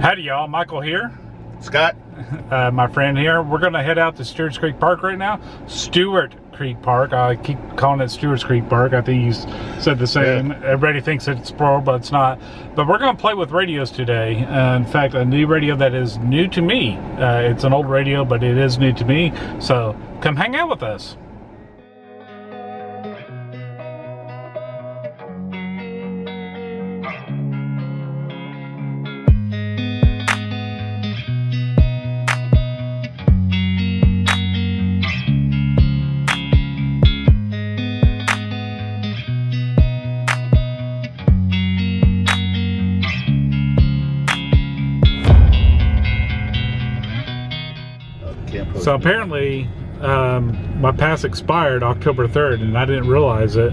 Howdy y'all, Michael here. Scott. My friend here. We're going to head out to Stewart's Creek Park right now. Stewart Creek Park. I keep calling it Stewart's Creek Park. I think you said the same. Yeah. Everybody thinks it's plural, but it's not. But we're going to play with radios today. In fact, a new radio that is new to me. It's an old radio, but it is new to me. So come hang out with us. So apparently my pass expired October 3rd and I didn't realize it.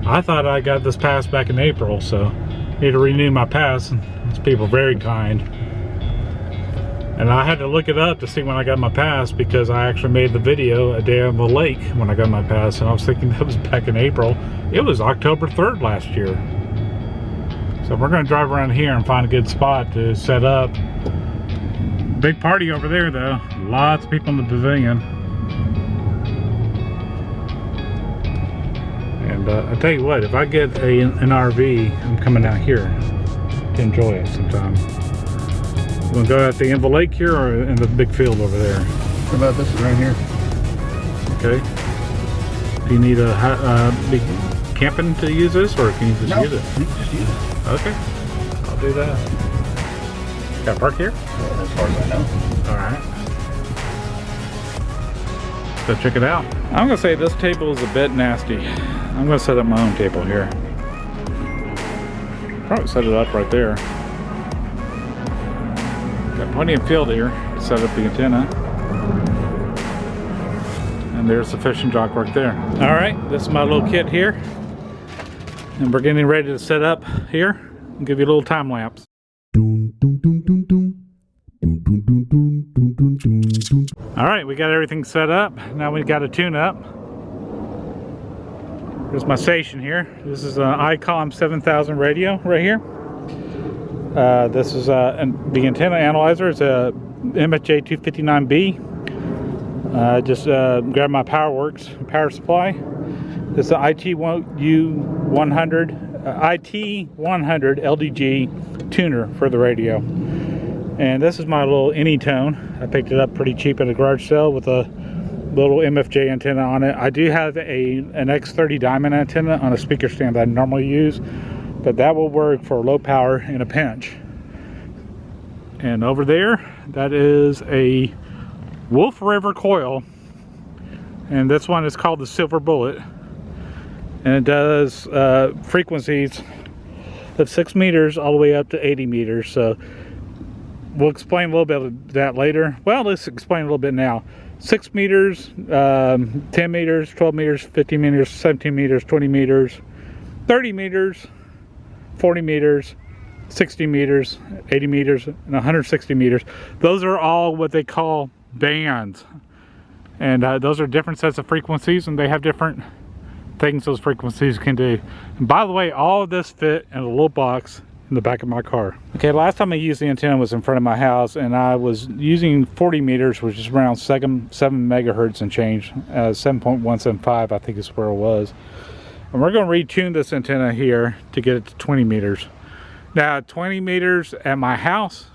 I thought I got this pass back in April, so I need to renew my pass. These people are very kind. And I had to look it up to see when I got my pass because I actually made the video a day on the lake when I got my pass, and I was thinking that was back in April. It was October 3rd last year. So we're going to drive around here and find a good spot to set up. Big party over there though. Lots of people in the pavilion. And I tell you what, if I get an RV, I'm coming out here to enjoy it sometime. You want to go at the end of the lake here or in the big field over there? What about this one right here? Okay. Do you need a big camping to use this, or can you just use it? Just use it. Okay. I'll do that. Got a park here? Well, as far as I know. Alright. So check it out. I'm going to say this table is a bit nasty. I'm going to set up my own table here. Probably set it up right there. Got plenty of field here to set up the antenna. And there's the fishing dock right there. Alright, this is my little kit here. And we're getting ready to set up here. I'll give you a little time lapse. Alright, we got everything set up. Now we got a tune up. Here's my station here. This is an ICOM 7000 radio right here. This is the antenna analyzer. It's a MFJ 259B. Just grab my PowerWorks power supply. This is the IT100 LDG tuner for the radio. And this is my little Anytone. I picked it up pretty cheap at a garage sale with a little MFJ antenna on it. I do have an X30 diamond antenna on a speaker stand that I normally use, but that will work for low power in a pinch. And over there, that is a Wolf River coil, and this one is called the Silver Bullet, and it does frequencies of 6 meters all the way up to 80 meters. So we'll explain a little bit of that later. Well, let's explain a little bit now. 6 meters, 10 meters, 12 meters, 15 meters, 17 meters, 20 meters, 30 meters, 40 meters, 60 meters, 80 meters, and 160 meters. Those are all what they call bands. And those are different sets of frequencies, and they have different things those frequencies can do. And by the way, all of this fit in a little box in the back of my car. Okay, last time I used the antenna was in front of my house, and I was using 40 meters, which is around 7 megahertz and change. 7.175 I think is where it was. And we're going to retune this antenna here to get it to 20 meters. Now 20 meters at my house,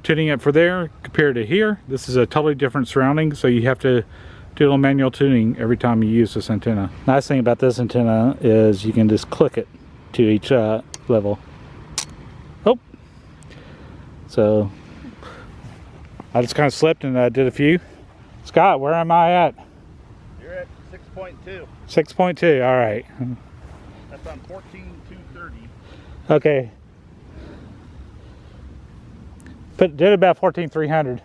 tuning it for there compared to here, this is a totally different surrounding, so you have to do a little manual tuning every time you use this antenna. Nice thing about this antenna is you can just click it to each level. Oh, so I just kind of slipped and I did a few. Scott, where am I at? You're at 6.2. 6.2, all right. That's on 14,230. Okay. But did about 14,300.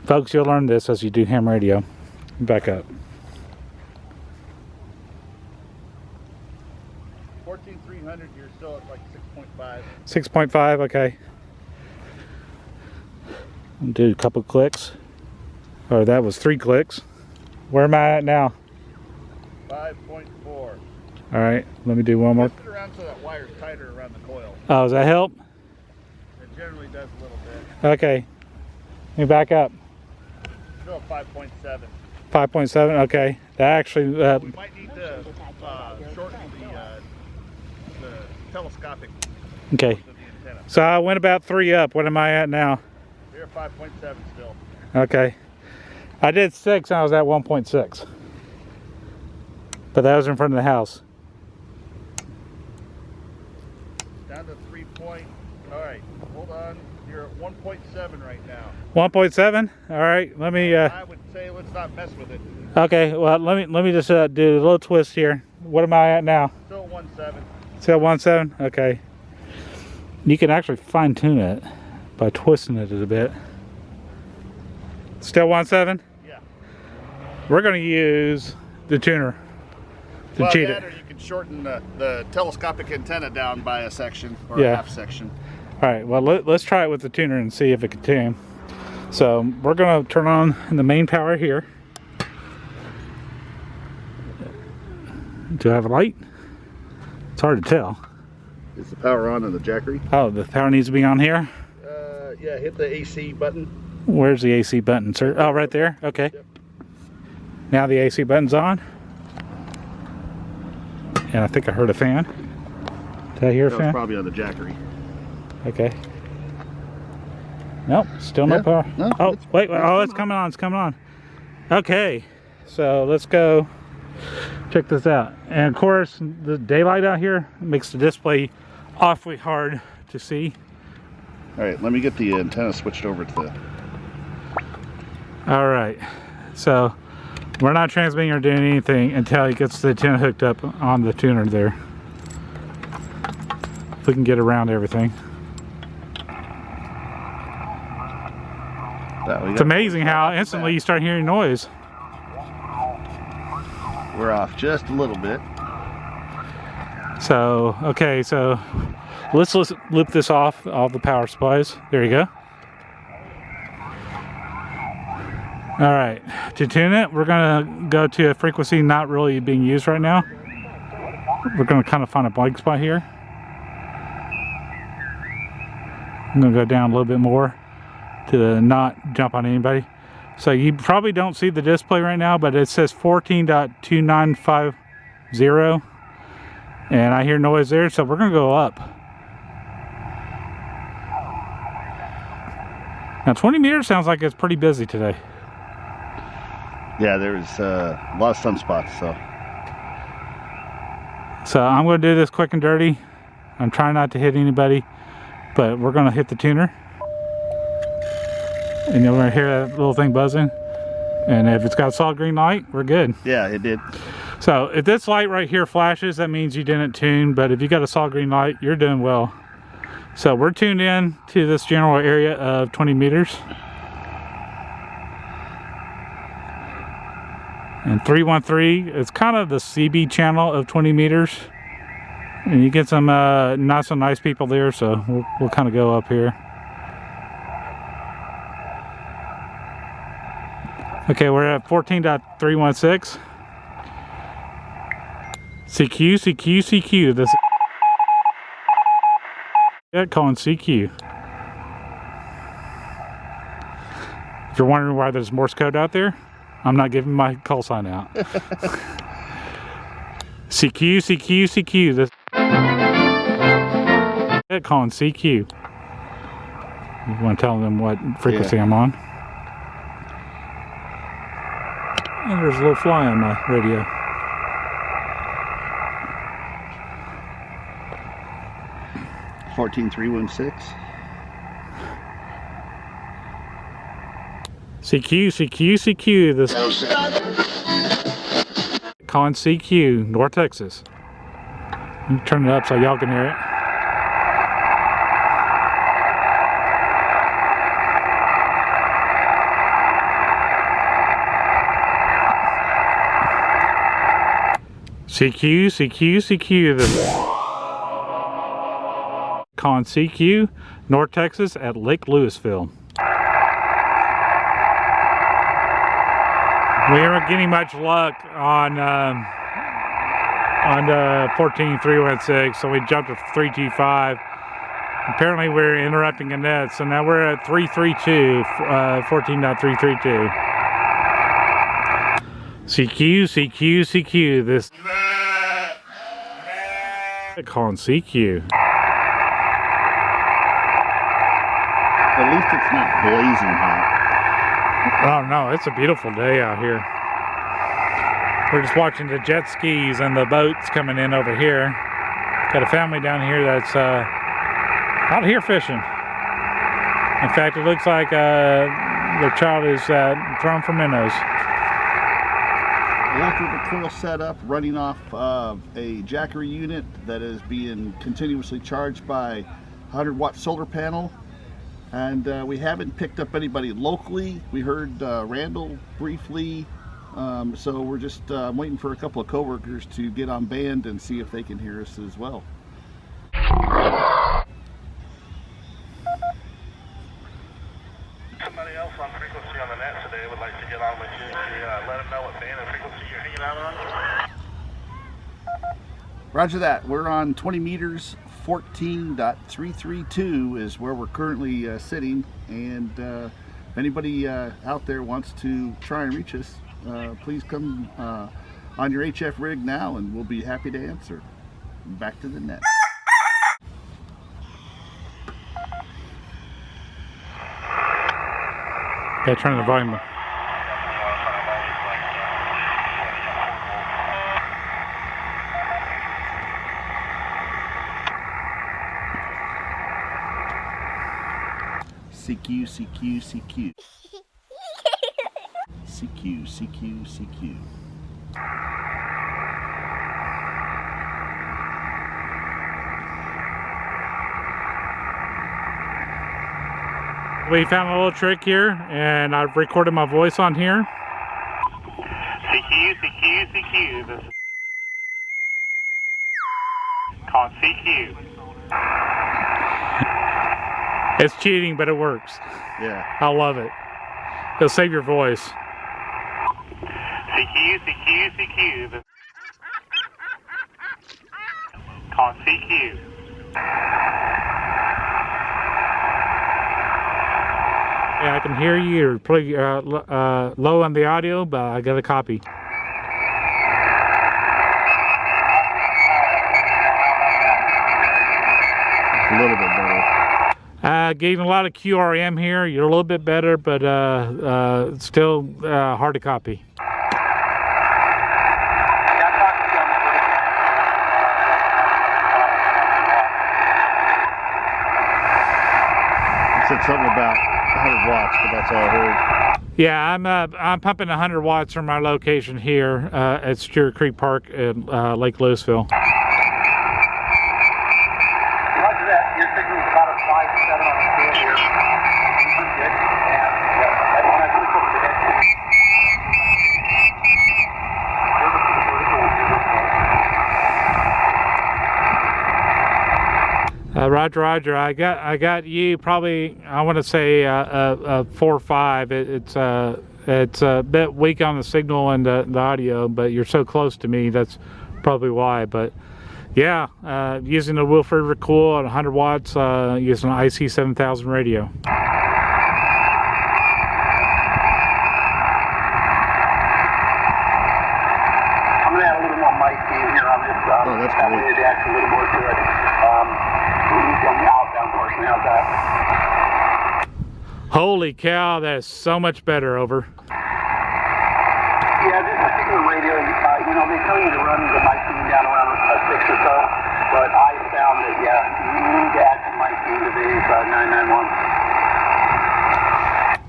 Folks, you'll learn this as you do ham radio. Back up. 14,300, you're still at like 6.5. 6.5, okay. I'll do a couple clicks. Oh, that was 3 clicks. Where am I at now? 5.4. All right, let me do one more. Twist it around so that wire's tighter around the coil. Oh, does that help? It generally does a little bit. Okay. Let me back up. Still 5.7. 5.7. Okay. That actually. We might need to shorten the telescopic Okay. portion of the antenna. So I went about 3 up. What am I at now? You're at 5.7 still. Okay. I did 6 and I was at 1.6. But that was in front of the house. Down to 3 point. All right, hold on. You're at 1.7 right now. 1.7. All right. Let me. I would say let's not mess with it. Okay. Well, let me just do a little twist here. What am I at now? Still 1.7. Still 1.7. Okay. You can actually fine tune it by twisting it a bit. Still 1.7. Yeah. We're going to use the tuner to Well, cheat that, it. or you can shorten the telescopic antenna down by a section or Yeah. a half section. All right, well, let's try it with the tuner and see if it can tune. So we're going to turn on the main power here. Do I have a light? It's hard to tell. Is the power on in the jackery? Oh, the power needs to be on here. Yeah, hit the AC button. Where's the AC button, sir? Oh, right there. Okay. Yep. Now the AC button's on. And I think I heard a fan. Did I hear a That was fan? probably on the jackery. Okay. Nope, still no Yeah, power. no, Oh, it's- wait, it's oh, it's coming coming on, it's coming on. Okay, so let's go check this out. And of course, the daylight out here makes the display awfully hard to see. All right, let me get the antenna switched over to the... All right, so we're not transmitting or doing anything until he gets the antenna hooked up on the tuner there. If we can get around everything. It's amazing how instantly you start hearing noise. We're off just a little bit. So, okay, so let's loop this off all the power supplies. There you go. All right, to tune it, we're gonna go to a frequency not really being used right now. We're gonna kind of find a blank spot here. I'm gonna go down a little bit more to not jump on anybody. So you probably don't see the display right now, but it says 14.2950, and I hear noise there, so we're gonna go up. Now 20 meters sounds like it's pretty busy today. Yeah, there's a lot of sunspots, so... So I'm gonna do this quick and dirty. I'm trying not to hit anybody, but we're gonna hit the tuner. And you're gonna hear that little thing buzzing. And if it's got a solid green light, we're good. Yeah, it did. So if this light right here flashes, that means you didn't tune, but if you got a solid green light, you're doing well. So we're tuned in to this general area of 20 meters. And 313, it's kind of the CB channel of 20 meters. And you get some not so nice people there, so we'll kind of go up here. Okay, we're at 14.316. CQ, CQ, CQ. This calling CQ. If you're wondering why there's Morse code out there, I'm not giving my call sign out. CQ, CQ, CQ. This calling CQ. You want to tell them what frequency I'm on? And there's a little fly on my radio. CQ, CQ, CQ. This calling CQ, North Texas. Let me turn it up so y'all can hear it. CQ, CQ, CQ. This calling CQ, North Texas at Lake Lewisville. We aren't getting much luck on on the 14.316, so we jumped to 325. Apparently we're interrupting a net, so now we're at 332, 14.332. CQ, CQ, CQ. This they're calling CQ. At least it's not blazing hot. Oh no, it's a beautiful day out here. We're just watching the jet skis and the boats coming in over here. Got a family down here that's out here fishing. In fact, it looks like the child is thrown for minnows. Electrical coil setup running off of a jackery unit that is being continuously charged by 100-watt solar panel. And we haven't picked up anybody locally. We heard Randall briefly, so we're just waiting for a couple of coworkers to get on band and see if they can hear us as well. Somebody else on frequency on the net today would like to get on with you. Let them know what band and frequency you're hanging out on. Roger that. We're on 20 meters. 14.332 is where we're currently sitting, and if anybody out there wants to try and reach us, please come on your HF rig now and we'll be happy to answer. Back to the net. Yeah, turn the volume up. CQ, CQ, CQ. CQ, CQ, CQ. We found a little trick here, and I've recorded my voice on here. CQ, CQ, CQ. This is called CQ. It's cheating, but it works. Yeah. I love it. It'll save your voice. CQ, CQ, CQ. This is called CQ. Yeah, I can hear you. You're pretty low on the audio, but I got a copy. A little bit better. Getting a lot of QRM here. You're a little bit better, but still hard to copy. You said something about 100 watts, but that's all I heard. Yeah, I'm pumping 100 watts from our location here at Stewart Creek Park in Lake Louisville. Roger that. Your signal is about a 5-7 on the scale here. Good. And when I put it over the head, Roger, Roger. I got you probably. I want to say 4 or 5. It's a bit weak on the signal and the audio, but you're so close to me. That's probably why. But yeah, using the Wilford Recoil at 100 watts, using an IC 7000 radio. I'm going to add a little more mic gain here on this. Oh, that's that great. way it adds a little more to it. On the outbound portion, how's that? Holy cow, that's so much better. Over. Yeah, this particular radio, you know, they tell you to run the mic gain down around 6 or so, but I found that, yeah, you need to add some mic gain to these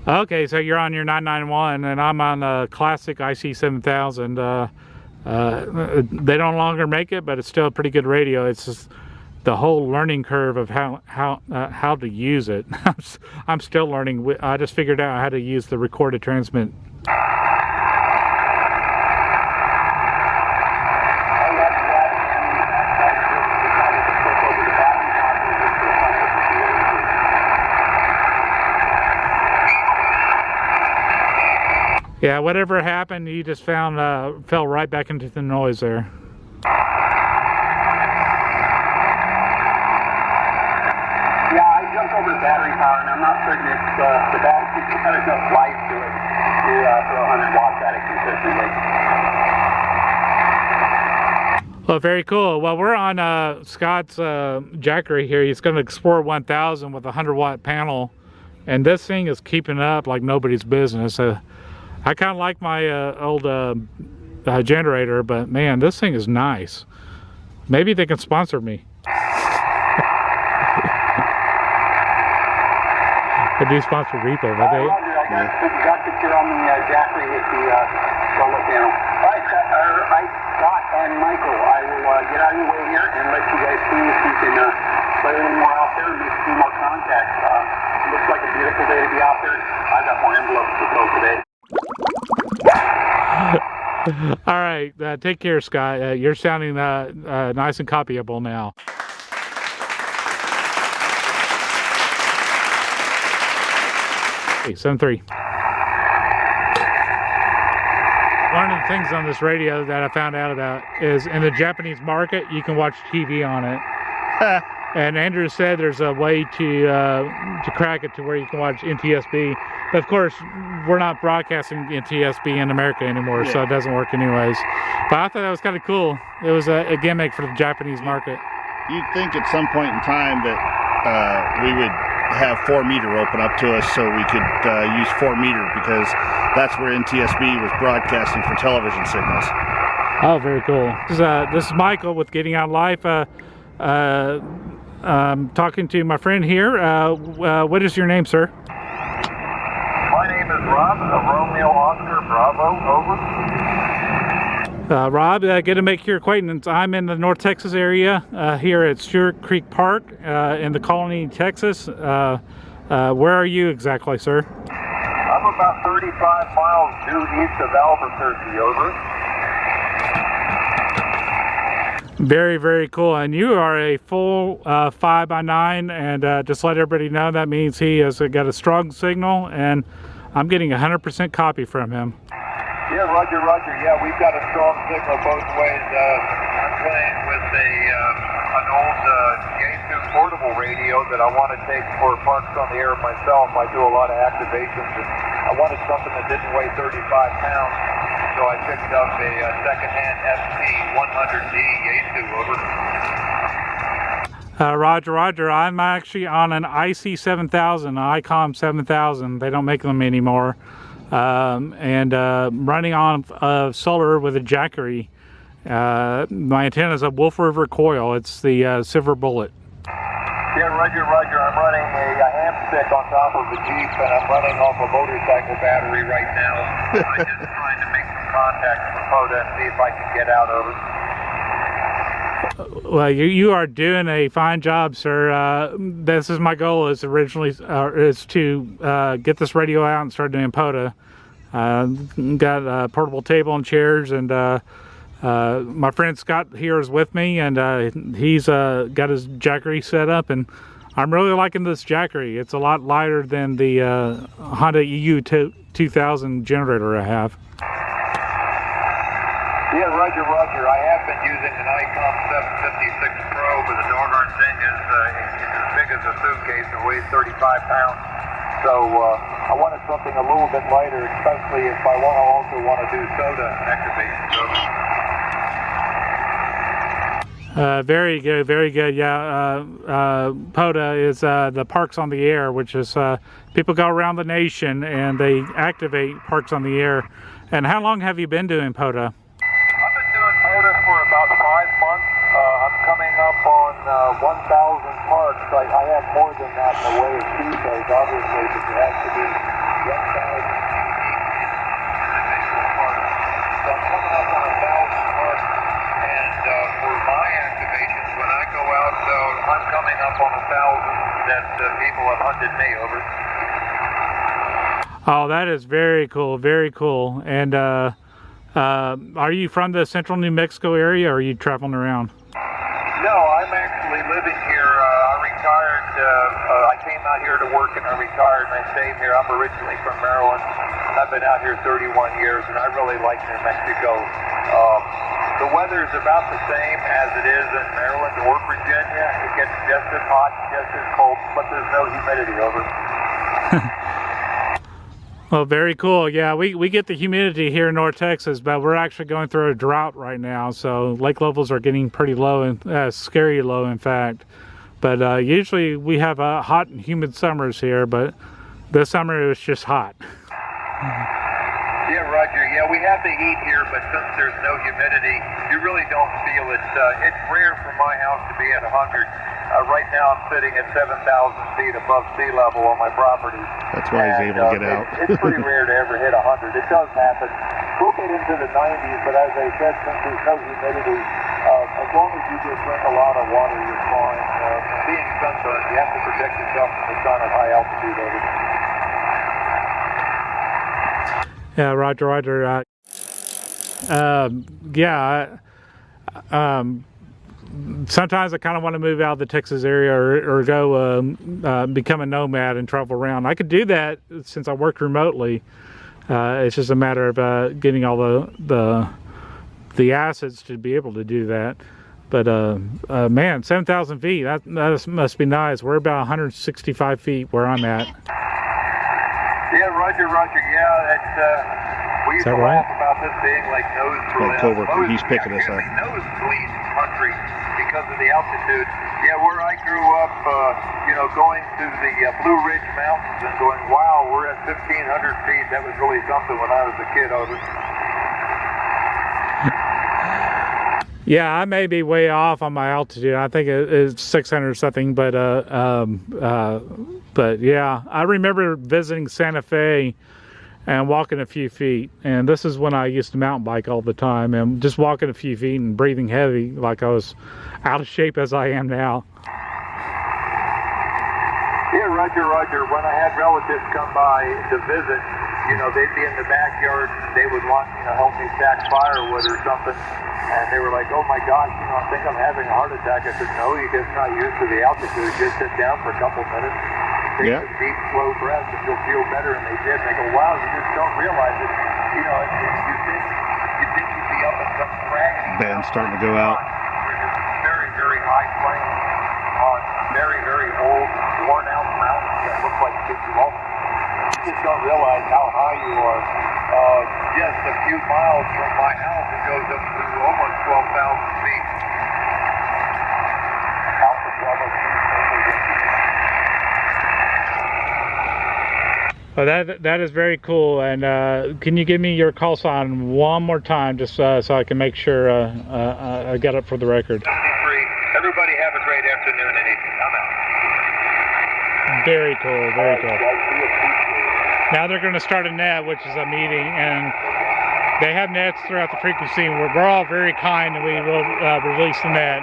991. Okay, so you're on your 991, and I'm on a classic IC 7000. They no longer make it, but it's still a pretty good radio. It's just the whole learning curve of how to use it. I'm still learning. I just figured out how to use the record to transmit. Yeah, whatever happened, you just found fell right back into the noise there. horsepower, and I'm not certain it's the battery has enough life to it to throw 100 watts at it consistently. Well, very cool. Well, we're on Scott's Jackery here. He's going to Explorer 1000 with a 100-watt panel, and this thing is keeping up like nobody's business. I kind of like my old generator, but man, this thing is nice. Maybe they can sponsor me. They do sponsor repo, but they... I got the picture on the Jackery with the solar panel. All right, Scott and Michael, I will get out of your way here and let you guys see if you can play a little more out there and make a few more contacts. It looks like a beautiful day to be out there. I've got more envelopes to go today. All right, take care, Scott. You're sounding nice and copyable now. Hey, 7-3. One of the things on this radio that I found out about is in the Japanese market, you can watch TV on it. And Andrew said there's a way to crack it to where you can watch NTSB. But of course, we're not broadcasting NTSB in America anymore, so it doesn't work anyways. But I thought that was kind of cool. It was a gimmick for the Japanese market. You'd think at some point in time that we would have 4-meter open up to us so we could use 4-meter, because that's where NTSB was broadcasting for television signals. Oh, very cool. This is Michael with Getting Out Life. Talking to my friend here. What is your name, sir? My name is Rob of Romeo Oscar Bravo. Over. Rob, good to make your acquaintance. I'm in the North Texas area here at Stewart Creek Park in the Colony, Texas. Where are you exactly, sir? I'm about 35 miles due east of Albuquerque. Over. Very, very cool. And you are a full 5x9, and just let everybody know that means he has got a strong signal, and I'm getting 100% copy from him. Yeah, Roger. Yeah, we've got a strong signal both ways. I'm playing with an old Yaesu portable radio that I want to take for parks on the air myself. I do a lot of activations, and I wanted something that didn't weigh 35 pounds, so I picked up a secondhand ST-100D Yaesu. Over. Roger. I'm actually on an IC7000, ICOM 7000. They don't make them anymore. Running on solar with a Jackery. My antenna is a Wolf River coil. It's the Silver Bullet. Yeah, Roger. I'm running a ham stick on top of the Jeep, and I'm running off a motorcycle battery right now. I'm just trying to make some contacts with POTA and see if I can get out. Over. Well, you are doing a fine job, sir. This is my goal. Is to get this radio out and start doing POTA. Got a portable table and chairs, and my friend Scott here is with me, and he's got his Jackery set up, and I'm really liking this Jackery. It's a lot lighter than the Honda EU 2000 generator I have. Yeah, Roger. I have been using an ICOM 756 Pro, but the doggone thing is as big as a suitcase and weighs 35 pounds. So I wanted something a little bit lighter, especially if I also want to do soda activation. Very good. Yeah, POTA is the Parks on the Air, which is people go around the nation and they activate Parks on the Air. And how long have you been doing POTA? About 5 months. I'm coming up on 1,000 parks. I have more than that in the way of Tuesdays, obviously, but it has to be 1,000 individual parks. So I'm coming up on 1,000 parks, and for my activations, when I go out, I'm coming up on 1,000 that people have hunted me. Over. Oh, that is very cool, and are you from the central New Mexico area, or are you traveling around? No, I'm actually living here. I retired. I came out here to work and I retired and I stayed here. I'm originally from Maryland. I've been out here 31 years and I really like New Mexico. The weather is about the same as it is in Maryland or Virginia. It gets just as hot, just as cold, but there's no humidity over. Well, very cool. Yeah, we get the humidity here in North Texas, but we're actually going through a drought right now, so lake levels are getting pretty low, and scary low, in fact. But usually we have hot and humid summers here, but this summer it was just hot. Yeah, Roger. Yeah, we have the heat here, but since there's no humidity, you really don't feel it. It's rare for my house to be at 100. Right now I'm sitting at 7,000 feet above sea level on my property. That's why he's able to get out. It's pretty rare to ever hit 100. It does happen. We'll get into the 90s, but as I said, since there's no humidity, as long as you just drink a lot of water, you're fine. Being sunburned, you have to protect yourself from the sun at high altitude over there. Yeah, Roger, Roger. Sometimes I kind of want to move out of the Texas area or go become a nomad and travel around. I could do that since I work remotely. It's just a matter of getting all the assets to be able to do that. But man, 7,000 feet, that must be nice. We're about 165 feet where I'm at. Yeah, Roger, Roger. Yeah, it's, we used to laugh about this being like he's picking us up. Nosebleed country because of the altitude. Yeah, where I grew up, going to the Blue Ridge Mountains and going, wow, we're at 1,500 feet. That was really something when I was a kid over. Yeah, I may be way off on my altitude. I think it's 600 or something, but yeah, I remember visiting Santa Fe and walking a few feet, and this is when I used to mountain bike all the time, and just walking a few feet and breathing heavy like I was out of shape as I am now. Yeah, Roger, Roger. When I had relatives come by to visit, they'd be in the backyard, they would want, help me stack firewood or something. And they were like, oh my gosh, I think I'm having a heart attack. I said, no, you're just not used to the altitude. Just sit down for a couple minutes, take some deep, slow breaths, and you'll feel better. And they did. And they go, wow, you just don't realize it. You think you'd be up in some craggy band's starting to go out. Very, very high plains on very, very old, worn out mountains that look like kids lost. You just don't realize how high you are. Just a few miles from my house, it goes up to almost 12,000 feet. Well, that is very cool. And can you give me your call sign one more time, just so I can make sure I got it for the record? 73. Everybody have a great afternoon and evening. I'm out. Very cool, very cool. Now they're going to start a net, which is a meeting, and they have nets throughout the frequency. We're all very kind, and we will release the net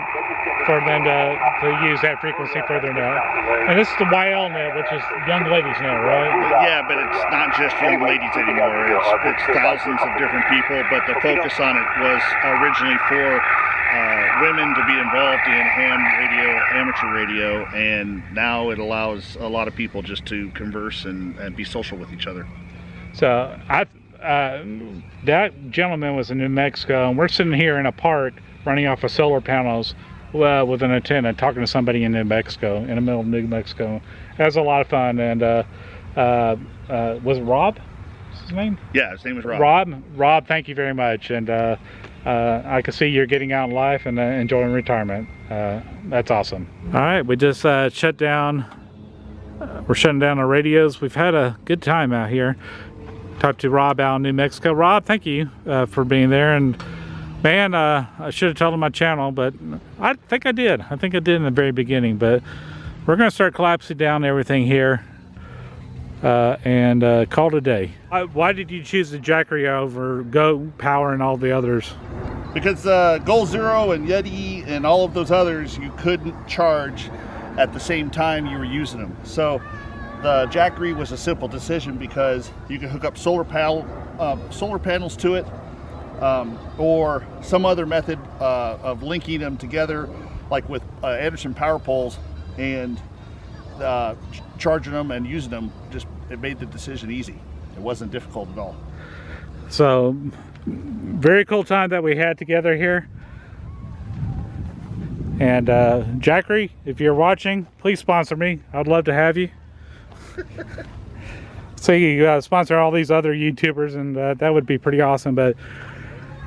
for them to use that frequency for their net. And this is the YL net, which is young ladies net, right? Yeah, but it's not just young ladies anymore. It's thousands of different people, but the focus on it was originally for women to be involved in ham radio, amateur radio, and now it allows a lot of people just to converse and be social with each other. So that gentleman was in New Mexico, and we're sitting here in a park running off of solar panels with an antenna, talking to somebody in New Mexico, in the middle of New Mexico. That was a lot of fun. And was it Rob? What's his name? Yeah, his name was Rob. Rob, thank you very much. And I can see you're getting out in life and enjoying retirement. That's awesome. All right, we just shut down. We're shutting down our radios. We've had a good time out here. Talked to Rob out in New Mexico. Rob, thank you for being there. And man, I should have told him my channel, but I think I did. I think I did in the very beginning. But we're going to start collapsing down everything here and call it a day. Why did you choose the Jackery over Go Power and all the others? Because Goal Zero and Yeti and all of those others, you couldn't charge at the same time you were using them. So the Jackery was a simple decision because you could hook up solar panels to it, or some other method of linking them together, like with Anderson power poles, and charging them and using them. It made the decision easy. It wasn't difficult at all. So very cool time that we had together here. And Jackery, if you're watching, please sponsor me. I'd love to have you. So you sponsor all these other YouTubers, and that would be pretty awesome. But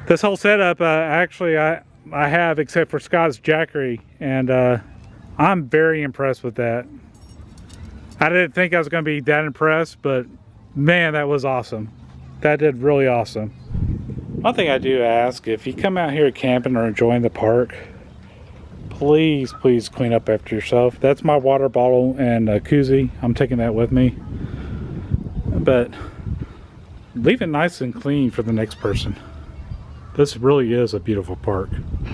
this whole setup, actually, I have, except for Scott's Jackery, and I'm very impressed with that. I didn't think I was going to be that impressed, but man, that was awesome. That did really awesome. One thing I do ask, if you come out here camping or enjoying the park, please clean up after yourself. That's my water bottle and a koozie. I'm taking that with me. But leave it nice and clean for the next person. This really is a beautiful park.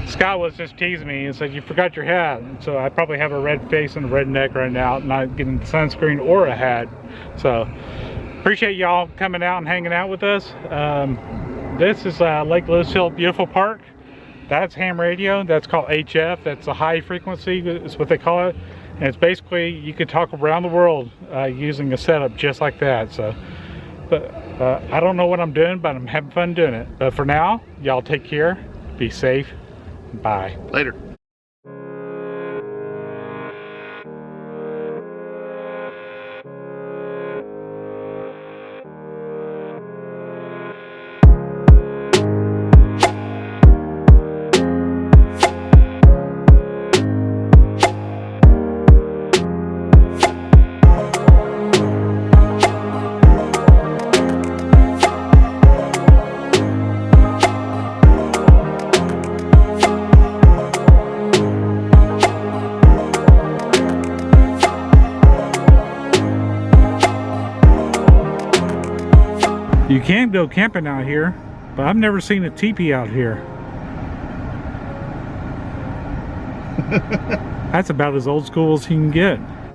Scott was just teasing me and said, you forgot your hat. So I probably have a red face and a red neck right now, not getting sunscreen or a hat. So appreciate y'all coming out and hanging out with us. This is Lake Lewis Hill Beautiful Park. That's ham radio. That's called HF. That's a high frequency, is what they call it. And it's basically, you can talk around the world using a setup just like that. So, but I don't know what I'm doing, but I'm having fun doing it. But for now, y'all take care, be safe, bye. Later. You can go camping out here, but I've never seen a teepee out here. That's about as old school as you can get.